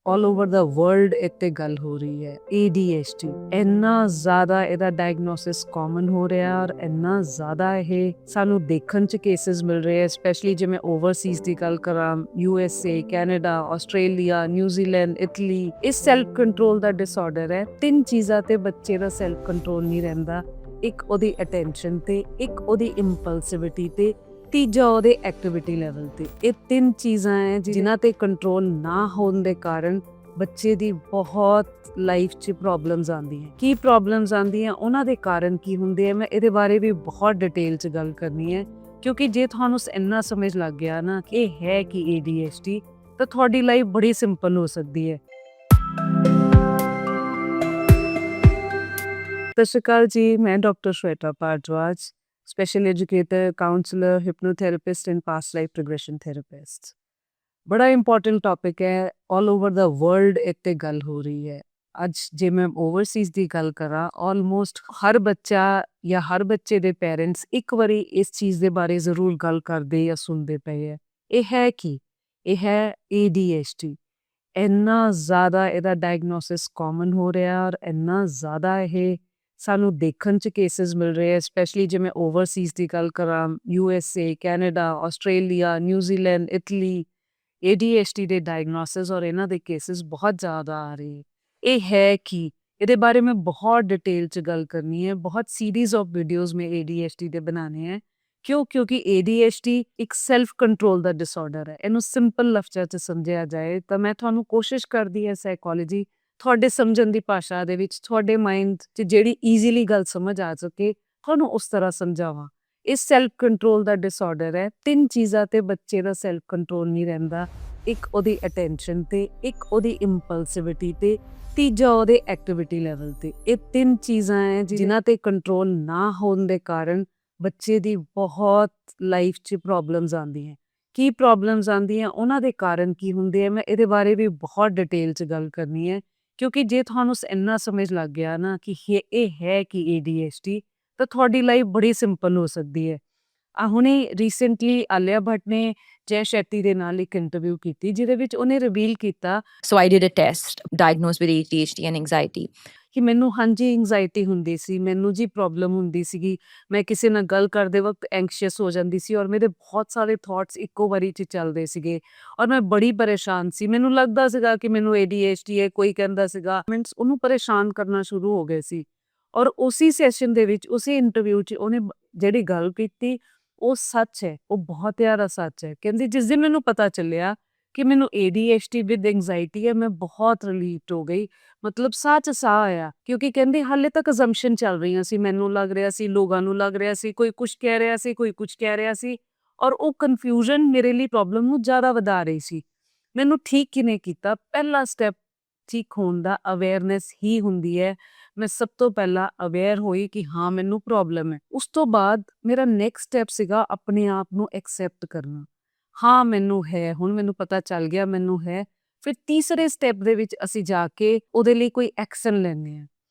All over ਦਾ world ਇੱਥੇ ਗੱਲ ਹੋ ਰਹੀ ਹੈ ADHD ਇੰਨਾ ਜ਼ਿਆਦਾ ਇਹਦਾ ਡਾਇਗਨੋਸਿਸ ਕਾਮਨ ਹੋ ਰਿਹਾ ਔਰ ਇੰਨਾ ਜ਼ਿਆਦਾ ਇਹ ਸਾਨੂੰ ਦੇਖਣ ਚ ਕੇਸਿਸ ਮਿਲ ਰਹੇ ਹੈ ਸਪੈਸ਼ਲੀ ਜੇ ਮੈਂ ਓਵਰਸੀਜ਼ ਦੀ ਗੱਲ ਕਰਾਂ USA Canada Australia New Zealand Italy ਇਸ ਸੈਲਫ ਕੰਟਰੋਲ ਦਾ ਡਿਸਆਰਡਰ ਹੈ ਤਿੰਨ ਚੀਜ਼ਾਂ ਤੇ ਬੱਚੇ ਦਾ ਸੈਲਫ ਕੰਟਰੋਲ ਨਹੀਂ ਰਹਿੰਦਾ ਇੱਕ ਉਹਦੀ ਅਟੈਂਸ਼ਨ ਤੇ ਇੱਕ ਉਹਦੀ ਇੰਪਲਸਿਵਿਟੀ ਤੇ ਤੀਜਾ ਉਹਦੇ ਐਕਟੀਵਿਟੀ ਲੈਵਲ ਤੇ ਇਹ ਤਿੰਨ ਚੀਜ਼ਾਂ ਹੈ ਜਿਨ੍ਹਾਂ ਤੇ ਕੰਟਰੋਲ ਨਾ ਹੋਣ ਦੇ ਕਾਰਨ ਬੱਚੇ ਦੀ ਬਹੁਤ ਲਾਈਫ 'ਚ ਪ੍ਰੋਬਲਮਸ ਆਉਂਦੀਆਂ ਕੀ ਪ੍ਰੋਬਲਮਸ ਆਉਂਦੀਆਂ ਉਹਨਾਂ ਦੇ ਕਾਰਨ ਕੀ ਹੁੰਦੇ ਆ ਮੈਂ ਇਹਦੇ ਬਾਰੇ ਵੀ ਬਹੁਤ ਡਿਟੇਲ 'ਚ ਗੱਲ ਕਰਨੀ ਹੈ ਕਿਉਂਕਿ ਜੇ ਤੁਹਾਨੂੰ ਇੰਨਾ ਸਮਝ ਲੱਗ ਗਿਆ ਨਾ ਕਿ ਇਹ ਹੈ ਕਿ ADHD ਤਾਂ ਤੁਹਾਡੀ ਲਾਈਫ ਬੜੀ ਸਿੰਪਲ ਹੋ ਸਕਦੀ ਹੈ। ਸਤਿ ਸ਼੍ਰੀ ਅਕਾਲ ਜੀ, ਮੈਂ doctor Shweta Bhardwaj, special educator, counsellor, hypnotherapist and past life regression therapist. ਬੜਾ ਇੰਪੋਰਟੈਂਟ ਟੌਪਿਕ ਹੈ, ਆਲ ਓਵਰ ਦਾ ਵਰਲਡ ਇੱਥੇ ਗੱਲ ਹੋ ਰਹੀ ਹੈ। ਅੱਜ ਜੇ ਮੈਂ ਓਵਰਸੀਜ਼ ਦੀ ਗੱਲ ਕਰਾਂ ਆਲਮੋਸਟ ਹਰ ਬੱਚਾ ਜਾਂ ਹਰ ਬੱਚੇ ਦੇ ਪੇਰੈਂਟਸ ਇੱਕ ਵਾਰੀ ਇਸ ਚੀਜ਼ ਦੇ ਬਾਰੇ ਜ਼ਰੂਰ ਗੱਲ ਕਰਦੇ ਜਾਂ ਸੁਣਦੇ ਪਏ ਹੈ। ਇਹ ਹੈ ਕੀ? ਇਹ ਹੈ ADHD। ਇੰਨਾ ਜ਼ਿਆਦਾ ਇਹਦਾ ਡਾਇਗਨੋਸਿਸ ਕਾਮਨ ਹੋ ਰਿਹਾ ਔਰ ਇੰਨਾ ਜ਼ਿਆਦਾ ਇਹ ਸਾਨੂੰ ਦੇਖਣ ਚ ਕੇਸਿਸ ਮਿਲ ਰਹੇ ਹੈ ਸਪੈਸ਼ਲੀ ਜੇ ਮੈਂ ਓਵਰਸੀਜ਼ ਦੀ ਗੱਲ ਕਰਾਂ USA Canada Australia New Zealand Italy ADHD ਦੇ ਡਾਇਗਨੋਸਿਸ ਔਰ ਇਹਨਾਂ ਦੇ ਕੇਸਿਸ ਬਹੁਤ ਜ਼ਿਆਦਾ ਆ ਰਹੇ। ਇਹ ਹੈ ਕੀ? ਇਹਦੇ ਬਾਰੇ ਮੈਂ ਬਹੁਤ ਡਿਟੇਲ ਚ ਗੱਲ ਕਰਨੀ ਹੈ, ਬਹੁਤ ਸੀਰੀਜ਼ ਆਫ ਵੀਡੀਓਜ਼ ਮੈਂ ADHD ਦੇ ਬਣਾਣੇ ਹੈ। ਕਿਉਂਕਿ ADHD ਇੱਕ ਸੈਲਫ ਕੰਟਰੋਲ ਦਾ ਡਿਸਆਰਡਰ ਹੈ। ਇਹਨੂੰ ਸਿੰਪਲ ਲਫ਼ਜ਼ਾਂ 'ਚ ਸਮਝਿਆ ਜਾਏ ਤਾਂ ਮੈਂ ਤੁਹਾਨੂੰ ਕੋਸ਼ਿਸ਼ ਕਰਦੀ ਹੈ ਸਾਈਕੋਲੋਜੀ ਤੁਹਾਡੇ ਸਮਝਣ ਦੀ ਭਾਸ਼ਾ ਦੇ ਵਿੱਚ ਤੁਹਾਡੇ ਮਾਈਂਡ 'ਚ ਜਿਹੜੀ ਈਜ਼ੀਲੀ ਗੱਲ ਸਮਝ ਆ ਸਕੇ ਤੁਹਾਨੂੰ ਉਸ ਤਰ੍ਹਾਂ ਸਮਝਾਵਾਂ। ਇਹ ਸੈਲਫ ਕੰਟਰੋਲ ਦਾ ਡਿਸਆਰਡਰ ਹੈ। ਤਿੰਨ ਚੀਜ਼ਾਂ ਤੇ ਬੱਚੇ ਦਾ ਸੈਲਫ ਕੰਟਰੋਲ ਨਹੀਂ ਰਹਿੰਦਾ, ਇੱਕ ਉਹਦੀ ਅਟੈਂਸ਼ਨ ਤੇ ਇੱਕ ਉਹਦੀ ਇੰਪਲਸਿਵਿਟੀ ਤੇ ਤੀਜਾ ਉਹਦੇ ਐਕਟੀਵਿਟੀ ਲੈਵਲ ਤੇ। ਇਹ ਤਿੰਨ ਚੀਜ਼ਾਂ ਹੈ ਜਿਨ੍ਹਾਂ ਤੇ ਕੰਟਰੋਲ ਨਾ ਹੋਣ ਦੇ ਕਾਰਨ ਬੱਚੇ ਦੀ ਬਹੁਤ ਲਾਈਫ 'ਚ ਪ੍ਰੋਬਲਮਸ ਆਉਂਦੀਆਂ। ਕੀ ਪ੍ਰੋਬਲਮਸ ਆਉਂਦੀਆਂ ਉਹਨਾਂ ਦੇ ਕਾਰਨ ਕੀ ਹੁੰਦੇ ਆ ਮੈਂ ਇਹਦੇ ਬਾਰੇ ਵੀ ਬਹੁਤ ਡਿਟੇਲ 'ਚ ਗੱਲ ਕਰਨੀ ਹੈ ਕਿਉਂਕਿ ਜੇ ਤੁਹਾਨੂੰ ਇੰਨਾ ਸਮਝ ਲੱਗ ਗਿਆ ਨਾ ਕਿ ਇਹ ਹੈ ਕਿ ADHD ਤਾਂ ਤੁਹਾਡੀ ਲਾਈਫ ਬੜੀ ਸਿੰਪਲ ਹੋ ਸਕਦੀ ਹੈ। ਹੁਣੇ ਰੀਸੈਂਟਲੀ ਆਲਿਆ ਭੱਟ ਨੇ ਜੈ ਸ਼ੈਟੀ ਦੇ ਨਾਲ ਇੱਕ ਇੰਟਰਵਿਊ ਕੀਤੀ ਜਿਹਦੇ ਵਿੱਚ ਉਹਨੇ ਰਿਵੀਲ ਕੀਤਾ So I did a test diagnosed with ADHD and anxiety. ਕਿ ਮੈਨੂੰ ਹਾਂਜੀ ਐਂਗਜ਼ਾਇਟੀ ਹੁੰਦੀ ਸੀ, ਮੈਨੂੰ ਜੀ ਪ੍ਰੋਬਲਮ ਹੁੰਦੀ ਸੀਗੀ, ਮੈਂ ਕਿਸੇ ਨਾਲ ਗੱਲ ਕਰਦੇ ਵਕਤ ਐਂਕਸ਼ੀਅਸ ਹੋ ਜਾਂਦੀ ਸੀ ਔਰ ਮੇਰੇ ਬਹੁਤ ਸਾਰੇ ਥਾਟਸ ਇੱਕੋ ਵਾਰੀ 'ਚ ਚੱਲਦੇ ਸੀਗੇ ਔਰ ਮੈਂ ਬੜੀ ਪਰੇਸ਼ਾਨ ਸੀ। ਮੈਨੂੰ ਲੱਗਦਾ ਸੀਗਾ ਕਿ ਮੈਨੂੰ ADHD ਹੈ, ਕੋਈ ਕਹਿੰਦਾ ਸੀਗਾ ਮੀਨਸ ਉਹਨੂੰ ਪਰੇਸ਼ਾਨ ਕਰਨਾ ਸ਼ੁਰੂ ਹੋ ਗਏ ਸੀ। ਔਰ ਉਸੇ ਸੈਸ਼ਨ ਦੇ ਵਿੱਚ ਉਸੇ ਇੰਟਰਵਿਊ 'ਚ ਉਹਨੇ ਜਿਹੜੀ ਗੱਲ ਕੀਤੀ ਉਹ ਸੱਚ ਹੈ, ਉਹ ਬਹੁਤ ਜ਼ਿਆਦਾ ਸੱਚ ਹੈ। ਕਹਿੰਦੀ ਜਿਸ ਦਿਨ ਮੈਨੂੰ ਪਤਾ ਚੱਲਿਆ ਕਿ ਮੈਨੂੰ ADHD ਵਿਦ ਐਂਗਜ਼ਾਇਟੀ ਹੈ ਮੈਂ ਬਹੁਤ ਰਿਲੀਵਡ ਹੋ ਗਈ, ਮਤਲਬ ਸਾਹ 'ਚ ਸਾਹ ਆਇਆ ਕਿਉਂਕਿ ਕਹਿੰਦੇ ਹਾਲੇ ਤੱਕ ਅਜ਼ੰਪਸ਼ਨ ਚੱਲ ਰਹੀਆਂ ਸੀ, ਮੈਨੂੰ ਲੱਗ ਰਿਹਾ ਸੀ, ਲੋਕਾਂ ਨੂੰ ਲੱਗ ਰਿਹਾ ਸੀ, ਕੋਈ ਕੁਛ ਕਹਿ ਰਿਹਾ ਸੀ, ਕੋਈ ਕੁਛ ਕਹਿ ਰਿਹਾ ਸੀ ਔਰ ਉਹ ਕਨਫਿਊਜ਼ਨ ਮੇਰੇ ਲਈ ਪ੍ਰੋਬਲਮ ਨੂੰ ਜ਼ਿਆਦਾ ਵਧਾ ਰਹੀ ਸੀ। ਮੈਨੂੰ ਠੀਕ ਕਿਹਨੇ ਕੀਤਾ? ਪਹਿਲਾ ਸਟੈਪ ਠੀਕ ਹੋਣ ਦਾ ਅਵੇਅਰਨੈਸ ਹੀ ਹੁੰਦੀ ਹੈ। ਮੈਂ ਸਭ ਤੋਂ ਪਹਿਲਾਂ ਅਵੇਅਰ ਹੋਈ ਕਿ ਹਾਂ ਮੈਨੂੰ ਪ੍ਰੋਬਲਮ ਹੈ। ਉਸ ਤੋਂ ਬਾਅਦ ਮੇਰਾ ਨੈਕਸਟ ਸਟੈਪ ਸੀਗਾ ਆਪਣੇ ਆਪ ਨੂੰ ਐਕਸੈਪਟ ਕਰਨਾ। ਹਾਂ ਮੈਨੂੰ ਹੈ, ਹੁਣ ਮੈਨੂੰ ਪਤਾ ਚੱਲ ਗਿਆ ਮੈਨੂੰ ਹੈ। ਫਿਰ ਤੀਸਰੇ ਸਟੈਪ ਦੇ ਵਿੱਚ ਅਸੀਂ ਜਾ ਕੇ ਉਹਦੇ ਲਈ ਕੋਈ ਐਕਸ਼ਨ ਲੈਂਦੇ ਹਾਂ।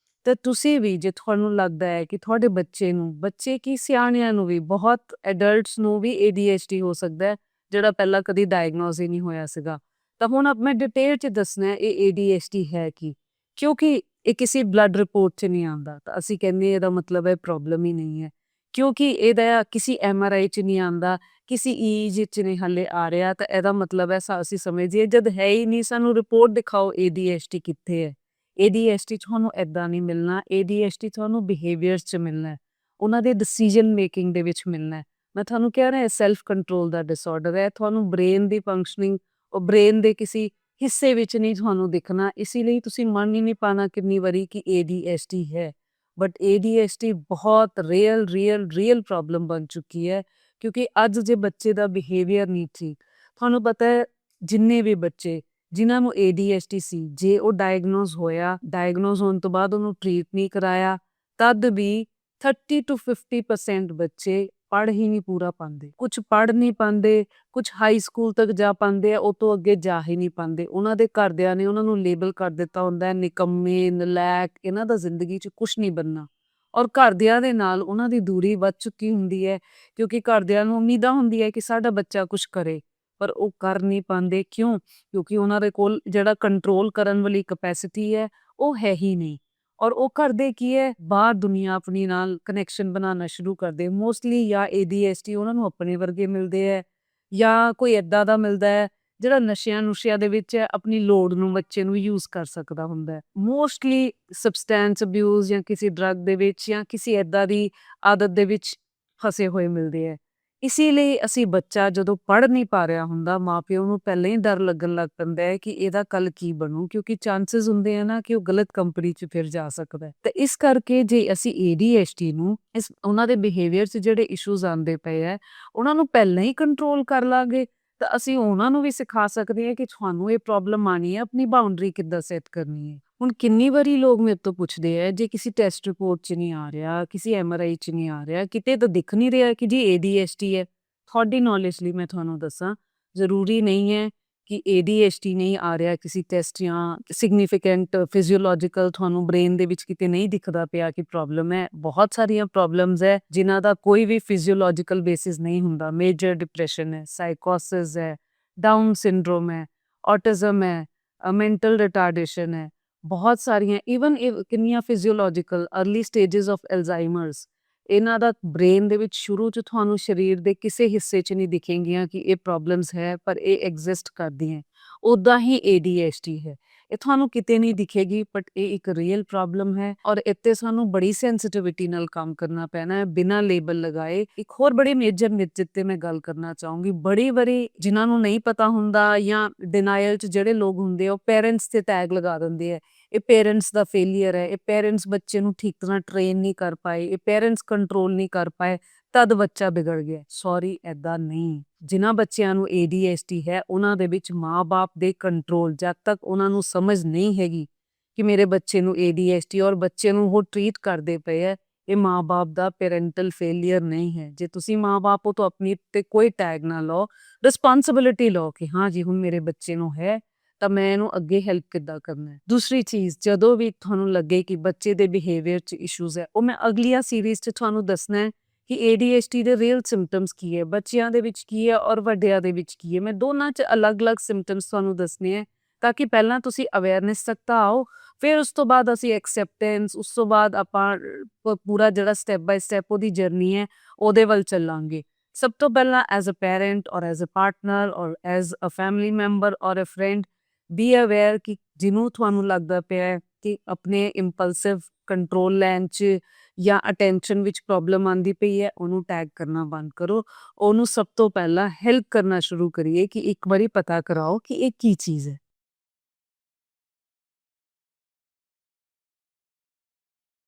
ਤਾਂ ਤੁਸੀਂ ਵੀ ਜੇ ਤੁਹਾਨੂੰ ਲੱਗਦਾ ਹੈ ਕਿ ਤੁਹਾਡੇ ਬੱਚੇ ਕੀ ਸਿਆਣਿਆਂ ਨੂੰ ਵੀ ਬਹੁਤ ਐਡਲਟਸ ਨੂੰ ਵੀ ADHD ਹੋ ਸਕਦਾ ਹੈ ਜਿਹੜਾ ਪਹਿਲਾਂ ਕਦੀ ਡਾਇਗਨੋਸ ਹੀ ਨਹੀਂ ਹੋਇਆ ਸੀਗਾ, ਤਾਂ ਹੁਣ ਮੈਂ ਡਿਟੇਲ 'ਚ ਦੱਸਣਾ ਇਹ ADHD ਹੈ ਕੀ। ਕਿਉਂਕਿ ਇਹ ਕਿਸੇ ਬਲੱਡ ਰਿਪੋਰਟ 'ਚ ਨਹੀਂ ਆਉਂਦਾ ਤਾਂ ਅਸੀਂ ਕਹਿੰਦੇ ਇਹਦਾ ਮਤਲਬ ਹੈ ਪ੍ਰੋਬਲਮ ਹੀ ਨਹੀਂ ਹੈ। ਕਿਉਂਕਿ ਇਹਦਾ ਕਿਸੇ MRI 'ਚ ਨਹੀਂ ਆਉਂਦਾ, ਕਿਸੇ EEG 'ਚ ਨਹੀਂ ਹਾਲੇ ਆ ਰਿਹਾ ਤਾਂ ਇਹਦਾ ਮਤਲਬ ਹੈ ਅਸੀਂ ਸਮਝੀਏ ਜਦ ਹੈ ਹੀ ਨਹੀਂ ਸਾਨੂੰ ਰਿਪੋਰਟ ਦਿਖਾਓ ADHD ਕਿੱਥੇ ਹੈ। ADHD ਤੁਹਾਨੂੰ ਇੱਦਾਂ ਨਹੀਂ ਮਿਲਣਾ, ADHD ਤੁਹਾਨੂੰ ਬਿਹੇਵੀਅਰਸ 'ਚ ਮਿਲਣਾ ਹੈ, ਉਹਨਾਂ ਦੇ ਡਿਸੀਜਨ ਮੇਕਿੰਗ ਦੇ ਵਿੱਚ ਮਿਲਣਾ ਹੈ। ਮੈਂ ਤੁਹਾਨੂੰ ਕਹਿ ਰਿਹਾ ਸੈਲਫ ਕੰਟਰੋਲ ਦਾ ਡਿਸਆਰਡਰ ਹੈ, ਤੁਹਾਨੂੰ ਬ੍ਰੇਨ ਦੀ ਫੰਕਸ਼ਨਿੰਗ ਉਹ ਬ੍ਰੇਨ ਦੇ ਕਿਸੇ ਹਿੱਸੇ ਵਿੱਚ ਨਹੀਂ ਤੁਹਾਨੂੰ ਦਿਖਣਾ, ਇਸੇ ਲਈ ਤੁਸੀਂ ਮੰਨ ਹੀ ਨਹੀਂ ਪਾਣਾ ਕਿੰਨੀ ਵਾਰੀ ਕਿ ADHD ਹੈ। ਬਟ ADHD ਬਹੁਤ ਰੀਅਲ ਪ੍ਰੋਬਲਮ ਬਣ ਚੁੱਕੀ ਹੈ ਕਿਉਂਕਿ ਅੱਜ ਜੇ ਬੱਚੇ ਦਾ ਬਿਹੇਵੀਅਰ ਨਹੀਂ ਠੀਕ, ਤੁਹਾਨੂੰ ਪਤਾ ਹੈ ਜਿੰਨੇ ਵੀ ਬੱਚੇ ਜਿਨ੍ਹਾਂ ਨੂੰ ADHD ਸੀ ਜੇ ਉਹ ਡਾਇਗਨੋਸ ਹੋਣ ਤੋਂ ਬਾਅਦ ਉਹਨੂੰ ਟ੍ਰੀਟ ਨਹੀਂ ਕਰਾਇਆ ਤਦ ਵੀ 30 to 50% ਬੱਚੇ ਪੜ੍ਹ ਹੀ ਨਹੀਂ ਪੂਰਾ ਪਾਉਂਦੇ। ਕੁਝ ਪੜ੍ਹ ਨਹੀਂ ਪਾਉਂਦੇ, ਕੁਝ ਹਾਈ ਸਕੂਲ ਤੱਕ ਜਾ ਪਾਉਂਦੇ ਆ, ਉਹ ਤੋਂ ਅੱਗੇ ਜਾ ਹੀ ਨਹੀਂ ਪਾਉਂਦੇ। ਉਹਨਾਂ ਦੇ ਘਰਦਿਆਂ ਨੇ ਉਹਨਾਂ ਨੂੰ ਲੇਬਲ ਕਰ ਦਿੱਤਾ ਹੁੰਦਾ ਹੈ ਨਿਕੰਮੇ, ਨਲਾਇਕ, ਇਹਨਾਂ ਦਾ ਜ਼ਿੰਦਗੀ 'ਚ ਕੁਛ ਨਹੀਂ ਬਣਨਾ ਔਰ ਘਰਦਿਆਂ ਦੇ ਨਾਲ ਉਹਨਾਂ ਦੀ ਦੂਰੀ ਵੱਧ ਚੁੱਕੀ ਹੁੰਦੀ ਹੈ ਕਿਉਂਕਿ ਘਰਦਿਆਂ ਨੂੰ ਉਮੀਦਾਂ ਹੁੰਦੀ ਹੈ ਕਿ ਸਾਡਾ ਬੱਚਾ ਕੁਛ ਕਰੇ। ਪਰ ਉਹ ਕਰ ਨਹੀਂ ਪਾਉਂਦੇ। ਕਿਉਂ? ਕਿਉਂਕਿ ਉਹਨਾਂ ਦੇ ਕੋਲ ਜਿਹੜਾ ਕੰਟਰੋਲ ਕਰਨ ਵਾਲੀ ਕੈਪੈਸਿਟੀ ਹੈ ਉਹ ਹੈ ਹੀ ਨਹੀਂ। ਔਰ ਉਹ ਕਰਦੇ ਕੀ ਹੈ, ਬਾਹਰ ਦੁਨੀਆ ਆਪਣੀ ਨਾਲ ਕਨੈਕਸ਼ਨ ਬਣਾਉਣਾ ਸ਼ੁਰੂ ਕਰਦੇ। ਮੋਸਟਲੀ ਜਾਂ ADHD ਉਹਨਾਂ ਨੂੰ ਆਪਣੇ ਵਰਗੇ ਮਿਲਦੇ ਹੈ, ਜਾਂ ਕੋਈ ਏਦਾਂ ਦਾ ਮਿਲਦਾ ਹੈ ਜਿਹੜਾ ਨਸ਼ਿਆਂ ਦੇ ਵਿੱਚ ਹੈ, ਆਪਣੀ ਲੋੜ ਨੂੰ ਬੱਚੇ ਨੂੰ ਯੂਜ਼ ਕਰ ਸਕਦਾ ਹੁੰਦਾ ਹੈ। ਮੋਸਟਲੀ ਸਬਸਟੈਂਸ ਅਬਿਊਜ਼ ਜਾਂ ਕਿਸੇ ਡਰੱਗ ਦੇ ਵਿੱਚ ਜਾਂ ਕਿਸੇ ਏਦਾਂ ਦੀ ਆਦਤ ਦੇ ਵਿੱਚ ਫਸੇ ਹੋਏ ਮਿਲਦੇ ਹੈ। ਇਸੇ ਲਈ ਅਸੀਂ ਬੱਚਾ ਜਦੋਂ ਪੜ੍ਹ ਨਹੀਂ ਪਾ ਰਿਹਾ ਹੁੰਦਾ, ਮਾਪਿਓ ਨੂੰ ਪਹਿਲਾਂ ਹੀ ਡਰ ਲੱਗਣ ਲੱਗ ਪੈਂਦਾ ਹੈ ਕਿ ਇਹਦਾ ਕੱਲ ਕੀ ਬਣੂ, ਕਿਉਂਕਿ ਚਾਂਸਸ ਹੁੰਦੇ ਆ ਨਾ ਕਿ ਉਹ ਗਲਤ ਕੰਪਨੀ 'ਚ ਫਿਰ ਜਾ ਸਕਦਾ ਹੈ। ਤੇ ਇਸ ਕਰਕੇ ਜੇ ਅਸੀਂ ADHD ਨੂੰ ਉਹਨਾਂ ਦੇ ਬਿਹੇਵੀਅਰ 'ਚ ਜਿਹੜੇ ਇਸ਼ੂਜ਼ ਆਉਂਦੇ ਪਏ ਹੈ ਉਹਨਾਂ ਨੂੰ ਪਹਿਲਾਂ ਹੀ ਕੰਟਰੋਲ ਕਰ ਲਾਂਗੇ, ਤਾਂ ਅਸੀਂ ਉਹਨਾਂ ਨੂੰ ਵੀ ਸਿਖਾ ਸਕਦੇ ਹਾਂ ਕਿ ਤੁਹਾਨੂੰ ਇਹ ਪ੍ਰੋਬਲਮ ਆਣੀ ਹੈ, ਆਪਣੀ ਬਾਉਂਡਰੀ ਕਿੱਦਾਂ ਸੈੱਟ ਕਰਨੀ ਹੈ। ਹੁਣ ਕਿੰਨੀ ਵਾਰੀ ਲੋਕ ਮੇਰੇ ਤੋਂ ਪੁੱਛਦੇ ਹੈ, ਜੇ ਕਿਸੇ ਟੈਸਟ ਰਿਪੋਰਟ 'ਚ ਨਹੀਂ ਆ ਰਿਹਾ, ਕਿਸੇ MRI 'ਚ ਨਹੀਂ ਆ ਰਿਹਾ, ਕਿਤੇ ਤਾਂ ਦਿਖ ਨਹੀਂ ਰਿਹਾ ਕਿ ਜੀ ADHD ਹੈ। ਤੁਹਾਡੀ ਨੌਲੇਜ ਲਈ ਮੈਂ ਤੁਹਾਨੂੰ ਦੱਸਾਂ, ਜ਼ਰੂਰੀ ਨਹੀਂ ਹੈ ਕਿ ADHD ਨਹੀਂ ਆ ਰਿਹਾ ਕਿਸੇ ਟੈਸਟ ਜਾਂ ਸਿਗਨੀਫੀਕੈਂਟ ਫਿਜ਼ੀਓਲੋਜੀਕਲ ਤੁਹਾਨੂੰ ਬ੍ਰੇਨ ਦੇ ਵਿੱਚ ਕਿਤੇ ਨਹੀਂ ਦਿਖਦਾ ਪਿਆ ਕਿ ਪ੍ਰੋਬਲਮ ਹੈ। ਬਹੁਤ ਸਾਰੀਆਂ ਪ੍ਰੋਬਲਮਸ ਹੈ ਜਿਨ੍ਹਾਂ ਦਾ ਕੋਈ ਵੀ ਫਿਜ਼ੀਓਲੋਜੀਕਲ ਬੇਸਿਸ ਨਹੀਂ ਹੁੰਦਾ। ਮੇਜਰ ਡਿਪਰੈਸ਼ਨ ਹੈ, ਸਾਈਕੋਸਿਸ ਹੈ, ਡਾਊਨ ਸਿੰਡਰੋਮ ਹੈ, ਔਟਿਜ਼ਮ ਹੈ, ਮੈਂਟਲ ਰਿਟਾਰਡੇਸ਼ਨ ਹੈ, ਬਹੁਤ ਸਾਰੀਆਂ ਈਵਨ ਕਿੰਨੀਆਂ ਫਿਜ਼ੀਓਲੋਜੀਕਲ ਅਰਲੀ ਸਟੇਜਸ ਆਫ ਅਲਜ਼ਾਈਮਰਸ। ਇਹਨਾਂ ਦਾ ਬ੍ਰੇਨ ਦੇ ਵਿੱਚ ਸ਼ੁਰੂ 'ਚ ਤੁਹਾਨੂੰ ਸਰੀਰ ਦੇ ਕਿਸੇ ਹਿੱਸੇ 'ਚ ਨਹੀਂ ਦਿਖੇਗੀਆਂ ਕਿ ਇਹ ਪ੍ਰੋਬਲਮਸ ਹੈ, ਪਰ ਇਹ ਐਗਜ਼ਿਸਟ ਕਰਦੀਆਂ। ਉੱਦਾਂ ਹੀ ADHD ਹੈ, ਇਹ ਤੁਹਾਨੂੰ ਕਿਤੇ ਨਹੀਂ ਦਿਖੇਗੀ, ਬਟ ਇਹ ਇੱਕ ਰੀਅਲ ਪ੍ਰੋਬਲਮ ਹੈ ਔਰ ਇੱਥੇ ਸਾਨੂੰ ਬੜੀ ਸੈਂਸਿਟਿਵਿਟੀ ਨਾਲ ਕੰਮ ਕਰਨਾ ਪੈਣਾ ਹੈ, ਬਿਨਾਂ ਲੇਬਲ ਲਗਾਏ। ਇੱਕ ਹੋਰ ਬੜੀ ਮੇਜਰ ਮਿਥ ਜਿੱਤੇ ਮੈਂ ਗੱਲ ਕਰਨਾ ਚਾਹੂੰਗੀ, ਬੜੀ ਵਾਰੀ ਜਿਨ੍ਹਾਂ ਨੂੰ ਨਹੀਂ ਪਤਾ ਹੁੰਦਾ ਜਾਂ ਡਿਨਾਇਲ 'ਚ ਜਿਹੜੇ ਲੋਕ ਹੁੰਦੇ ਆ, ਉਹ ਪੇਰੈਂਟਸ ਤੇ ਟੈਗ ਲਗਾ ਦਿੰਦੇ ਆ, ਇਹ ਪੇਰੈਂਟਸ ਦਾ ਫੇਲੀਅਰ ਹੈ, ਇਹ ਪੇਰੈਂਟਸ ਬੱਚੇ ਨੂੰ ਠੀਕ ਤਰ੍ਹਾਂ ਟ੍ਰੇਨ ਨਹੀਂ ਕਰ ਪਾਏ, ਇਹ ਪੇਰੈਂਟਸ ਕੰਟਰੋਲ ਨਹੀਂ ਕਰ ਪਾਏ, ਤਦ ਬੱਚਾ ਵਿਗੜ ਗਿਆ। ਸੌਰੀ, ਐਦਾਂ ਨਹੀਂ। ਜਿਨ੍ਹਾਂ ਬੱਚਿਆਂ ਨੂੰ ADHD ਹੈ ਉਹਨਾਂ ਦੇ ਵਿੱਚ ਮਾਂ-ਬਾਪ ਦੇ ਕੰਟਰੋਲ, ਜਦ ਤੱਕ ਉਹਨਾਂ ਨੂੰ ਸਮਝ ਨਹੀਂ ਹੈਗੀ ਕਿ ਮੇਰੇ ਬੱਚੇ ਨੂੰ ADHD ਔਰ ਬੱਚੇ ਨੂੰ ਉਹ ਟਰੀਟ ਕਰਦੇ ਪਏ ਹੈ, ਇਹ ਮਾਂ-ਬਾਪ ਦਾ ਪੈਰੈਂਟਲ ਫੇਲੀਅਰ ਨਹੀਂ ਹੈ। ਜੇ ਤੁਸੀਂ ਮਾਂ-ਬਾਪ ਹੋ ਤਾਂ ਆਪਣੀ ਤੇ ਕੋਈ ਟੈਗ ਨਾ ਲਓ, ਰਿਸਪੌਂਸਿਬਿਲਿਟੀ ਲਓ ਕਿ ਹਾਂ ਜੀ ਹੁਣ ਮੇਰੇ ਬੱਚੇ ਨੂੰ ਹੈ ਤਾਂ ਮੈਂ ਇਹਨੂੰ ਅੱਗੇ ਹੈਲਪ ਕਿੱਦਾਂ ਕਰਨਾ ਹੈ। ਦੂਸਰੀ ਚੀਜ਼, ਜਦੋਂ ਵੀ ਤੁਹਾਨੂੰ ਲੱਗੇ ਕਿ ਬੱਚੇ ਦੇ ਬਿਹੇਵੀਅਰ 'ਚ ਇਸ਼ੂਜ਼ ਹੈ, ਉਹ ਮੈਂ ਅਗਲੀਆਂ ਸੀਰੀਜ਼ 'ਚ ਤੁਹਾਨੂੰ ਦੱਸਣਾ ਹੈ ਕਿ ADHD ਦੇ ਰੀਅਲ ਸਿੰਪਟਮਸ ਕੀ ਹੈ, ਬੱਚਿਆਂ ਦੇ ਵਿੱਚ ਕੀ ਹੈ ਔਰ ਵੱਡਿਆਂ ਦੇ ਵਿੱਚ ਕੀ ਹੈ। ਮੈਂ ਦੋਨਾਂ 'ਚ ਅਲੱਗ-ਅਲੱਗ ਸਿੰਪਟਮਸ ਤੁਹਾਨੂੰ ਦੱਸਣੇ ਹੈ ਤਾਂ ਕਿ ਪਹਿਲਾਂ ਤੁਸੀਂ ਅਵੇਅਰਨੈਸ ਤੱਕ ਤਾਂ ਆਓ, ਫਿਰ ਉਸ ਤੋਂ ਬਾਅਦ ਅਸੀਂ ਐਕਸੈਪਟੈਂਸ, ਉਸ ਤੋਂ ਬਾਅਦ ਆਪਾਂ ਪੂਰਾ ਜਿਹੜਾ ਸਟੈਪ ਬਾਏ ਸਟੈਪ ਉਹਦੀ ਜਰਨੀ ਹੈ ਉਹਦੇ ਵੱਲ ਚੱਲਾਂਗੇ। ਸਭ ਤੋਂ ਪਹਿਲਾਂ ਐਜ਼ ਅ ਪੈਰੈਂਟ ਔਰ ਐਜ਼ ਅ ਪਾਰਟਨਰ ਔਰ ਐਜ਼ ਅ ਫੈਮਿਲੀ ਮੈਂਬਰ ਔਰ ਅ ਫਰੈਂਡ, ਬੀ ਅਵੇਅਰ ਕਿ ਜਿਹਨੂੰ ਤੁਹਾਨੂੰ ਲੱਗਦਾ ਪਿਆ ਹੈ ਕਿ ਆਪਣੇ ਇੰਪਲਸਿਵ ਕੰਟਰੋਲ ਲੈਣ 'ਚ ਜਾਂ ਅਟੈਂਸ਼ਨ ਵਿੱਚ ਪ੍ਰੋਬਲਮ ਆਉਂਦੀ ਪਈ ਹੈ, ਉਹਨੂੰ ਟੈਗ ਕਰਨਾ ਬੰਦ ਕਰੋ। ਉਹਨੂੰ ਸਭ ਤੋਂ ਪਹਿਲਾਂ ਹੈਲਪ ਕਰਨਾ ਸ਼ੁਰੂ ਕਰੀਏ ਕਿ ਇੱਕ ਵਾਰੀ ਪਤਾ ਕਰਾਓ ਕਿ ਇਹ ਕੀ ਚੀਜ਼ ਹੈ।